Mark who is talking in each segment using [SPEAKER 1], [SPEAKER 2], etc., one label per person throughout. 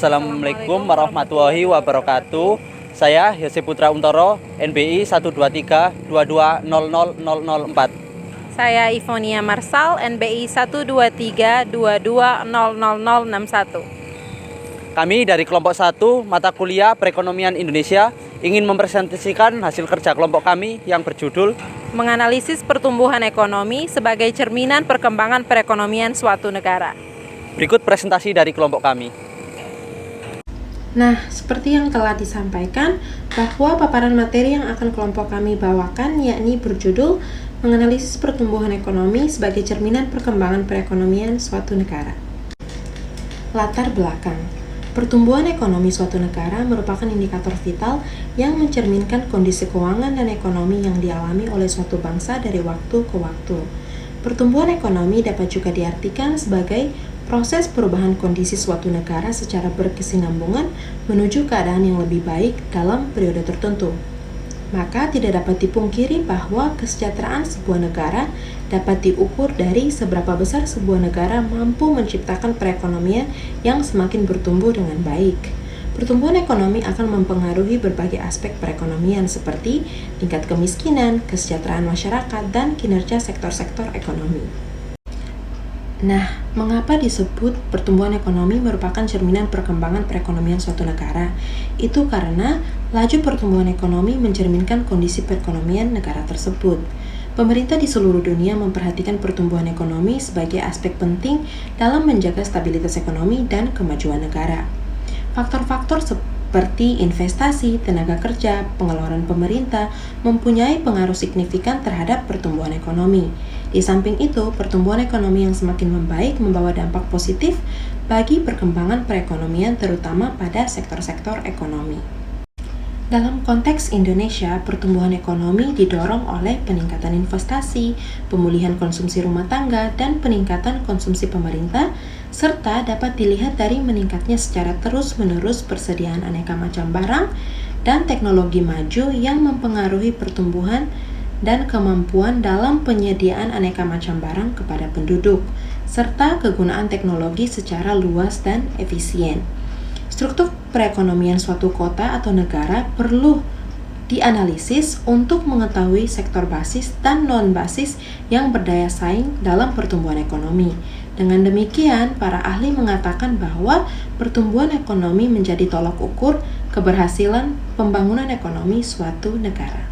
[SPEAKER 1] Assalamualaikum warahmatullahi wabarakatuh. Saya Yosep Putra Untoro, NBI 12322000004.
[SPEAKER 2] Saya Ivonia Marsal, NBI 12322000061.
[SPEAKER 1] Kami dari kelompok 1 mata kuliah Perekonomian Indonesia ingin mempresentasikan hasil kerja kelompok kami yang berjudul
[SPEAKER 2] Menganalisis pertumbuhan ekonomi sebagai cerminan perkembangan perekonomian suatu negara.
[SPEAKER 1] Berikut presentasi dari kelompok kami.
[SPEAKER 3] Nah, seperti yang telah disampaikan, bahwa paparan materi yang akan kelompok kami bawakan yakni berjudul Menganalisis pertumbuhan ekonomi sebagai cerminan perkembangan perekonomian suatu negara. Latar belakang. Pertumbuhan ekonomi suatu negara merupakan indikator vital yang mencerminkan kondisi keuangan dan ekonomi yang dialami oleh suatu bangsa dari waktu ke waktu. Pertumbuhan ekonomi dapat juga diartikan sebagai proses perubahan kondisi suatu negara secara berkesinambungan menuju keadaan yang lebih baik dalam periode tertentu. Maka tidak dapat dipungkiri bahwa kesejahteraan sebuah negara dapat diukur dari seberapa besar sebuah negara mampu menciptakan perekonomian yang semakin bertumbuh dengan baik. Pertumbuhan ekonomi akan mempengaruhi berbagai aspek perekonomian seperti tingkat kemiskinan, kesejahteraan masyarakat, dan kinerja sektor-sektor ekonomi. Nah, mengapa disebut pertumbuhan ekonomi merupakan cerminan perkembangan perekonomian suatu negara? Itu karena laju pertumbuhan ekonomi mencerminkan kondisi perekonomian negara tersebut. Pemerintah di seluruh dunia memperhatikan pertumbuhan ekonomi sebagai aspek penting dalam menjaga stabilitas ekonomi dan kemajuan negara. Faktor-faktor seperti investasi, tenaga kerja, pengeluaran pemerintah mempunyai pengaruh signifikan terhadap pertumbuhan ekonomi. Di samping itu, pertumbuhan ekonomi yang semakin membaik membawa dampak positif bagi perkembangan perekonomian terutama pada sektor-sektor ekonomi. Dalam konteks Indonesia, pertumbuhan ekonomi didorong oleh peningkatan investasi, pemulihan konsumsi rumah tangga, dan peningkatan konsumsi pemerintah, serta dapat dilihat dari meningkatnya secara terus-menerus persediaan aneka macam barang dan teknologi maju yang mempengaruhi pertumbuhan dan kemampuan dalam penyediaan aneka macam barang kepada penduduk, serta kegunaan teknologi secara luas dan efisien. Struktur perekonomian suatu kota atau negara perlu dianalisis untuk mengetahui sektor basis dan non-basis yang berdaya saing dalam pertumbuhan ekonomi. Dengan demikian, para ahli mengatakan bahwa pertumbuhan ekonomi menjadi tolok ukur keberhasilan pembangunan ekonomi suatu negara.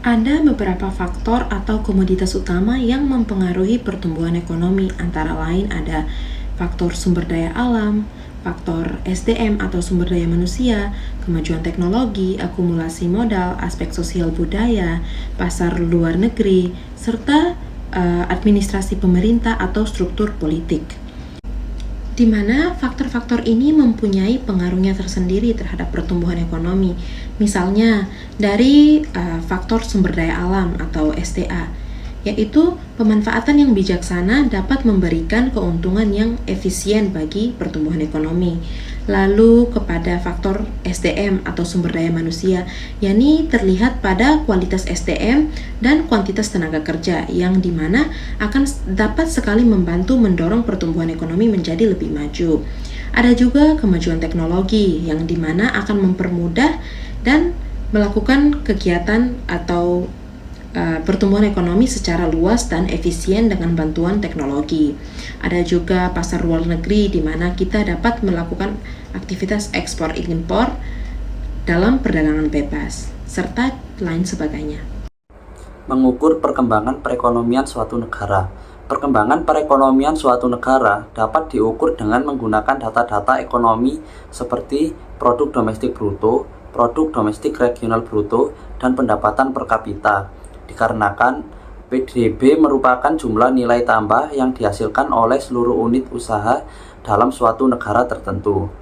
[SPEAKER 3] Ada beberapa faktor atau komoditas utama yang mempengaruhi pertumbuhan ekonomi, antara lain ada faktor sumber daya alam, faktor SDM atau sumber daya manusia, kemajuan teknologi, akumulasi modal, aspek sosial budaya, pasar luar negeri, serta administrasi pemerintah atau struktur politik. Di mana faktor-faktor ini mempunyai pengaruhnya tersendiri terhadap pertumbuhan ekonomi. Misalnya dari faktor sumber daya alam atau SDA, yaitu pemanfaatan yang bijaksana dapat memberikan keuntungan yang efisien bagi pertumbuhan ekonomi. Lalu kepada faktor SDM atau sumber daya manusia, yakni terlihat pada kualitas SDM dan kuantitas tenaga kerja yang dimana akan dapat sekali membantu mendorong pertumbuhan ekonomi menjadi lebih maju. Ada juga kemajuan teknologi yang dimana akan mempermudah dan melakukan kegiatan atau pertumbuhan ekonomi secara luas dan efisien dengan bantuan teknologi. Ada juga pasar luar negeri di mana kita dapat melakukan aktivitas ekspor impor dalam perdagangan bebas, serta lain sebagainya.
[SPEAKER 1] Mengukur perkembangan perekonomian suatu negara. Perkembangan perekonomian suatu negara dapat diukur dengan menggunakan data-data ekonomi seperti produk domestik bruto, produk domestik regional bruto, dan pendapatan per kapita. Dikarenakan PDB merupakan jumlah nilai tambah yang dihasilkan oleh seluruh unit usaha dalam suatu negara tertentu.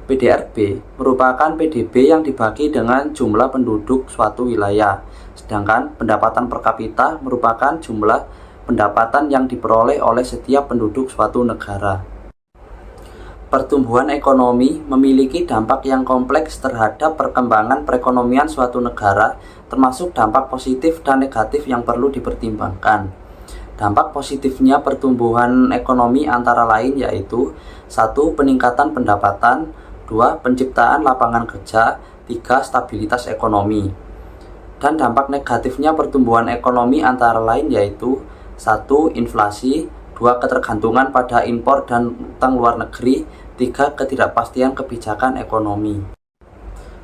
[SPEAKER 1] PDRB merupakan PDB yang dibagi dengan jumlah penduduk suatu wilayah, sedangkan pendapatan per kapita merupakan jumlah pendapatan yang diperoleh oleh setiap penduduk suatu negara. Pertumbuhan ekonomi memiliki dampak yang kompleks terhadap perkembangan perekonomian suatu negara, termasuk dampak positif dan negatif yang perlu dipertimbangkan. Dampak positifnya pertumbuhan ekonomi antara lain yaitu 1. Peningkatan pendapatan, 2. Penciptaan lapangan kerja, 3. Stabilitas ekonomi. Dan dampak negatifnya pertumbuhan ekonomi antara lain yaitu 1. Inflasi, 2. Ketergantungan pada impor dan utang luar negeri, 3. Ketidakpastian kebijakan ekonomi.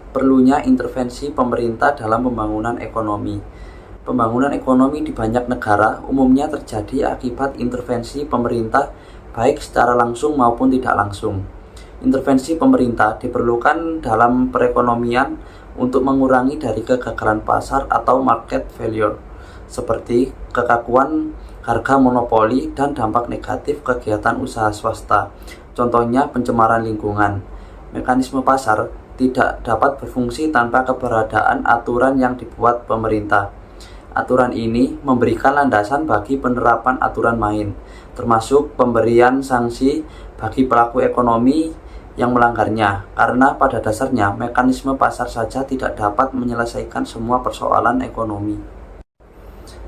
[SPEAKER 1] Perlunya intervensi pemerintah dalam pembangunan ekonomi. Pembangunan ekonomi di banyak negara umumnya terjadi akibat intervensi pemerintah baik secara langsung maupun tidak langsung. Intervensi pemerintah diperlukan dalam perekonomian untuk mengurangi dari kegagalan pasar atau market failure, seperti kekakuan harga monopoli dan dampak negatif kegiatan usaha swasta. Contohnya pencemaran lingkungan. Mekanisme pasar tidak dapat berfungsi tanpa keberadaan aturan yang dibuat pemerintah. Aturan ini memberikan landasan bagi penerapan aturan main, termasuk pemberian sanksi bagi pelaku ekonomi yang melanggarnya, karena pada dasarnya mekanisme pasar saja tidak dapat menyelesaikan semua persoalan ekonomi.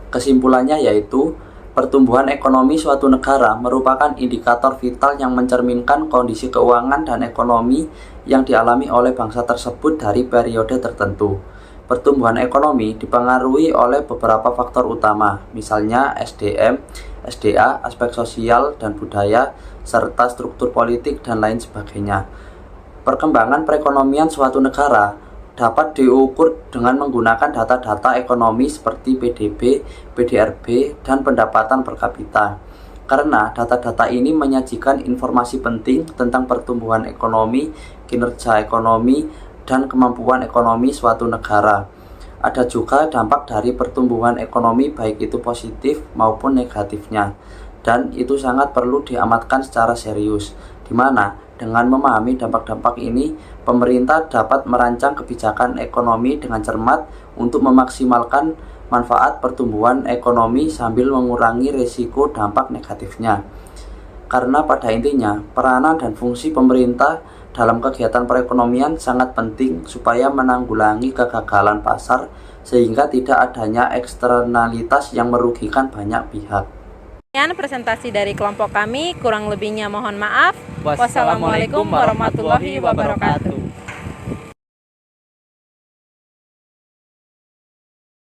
[SPEAKER 1] Kesimpulannya yaitu, pertumbuhan ekonomi suatu negara merupakan indikator vital yang mencerminkan kondisi keuangan dan ekonomi yang dialami oleh bangsa tersebut dari periode tertentu. Pertumbuhan ekonomi dipengaruhi oleh beberapa faktor utama, misalnya SDM, SDA, aspek sosial dan budaya, serta struktur politik dan lain sebagainya. Perkembangan perekonomian suatu negara dapat diukur dengan menggunakan data-data ekonomi seperti PDB, PDRB, dan pendapatan per kapita. Karena data-data ini menyajikan informasi penting tentang pertumbuhan ekonomi, kinerja ekonomi, dan kemampuan ekonomi suatu negara. Ada juga dampak dari pertumbuhan ekonomi baik itu positif maupun negatifnya. Dan itu sangat perlu diamatkan secara serius, di mana dengan memahami dampak-dampak ini, pemerintah dapat merancang kebijakan ekonomi dengan cermat untuk memaksimalkan manfaat pertumbuhan ekonomi sambil mengurangi risiko dampak negatifnya. Karena pada intinya, peranan dan fungsi pemerintah dalam kegiatan perekonomian sangat penting supaya menanggulangi kegagalan pasar sehingga tidak adanya eksternalitas yang merugikan banyak pihak.
[SPEAKER 2] Sekian presentasi dari kelompok kami, kurang lebihnya mohon maaf.
[SPEAKER 4] Wassalamualaikum warahmatullahi wabarakatuh.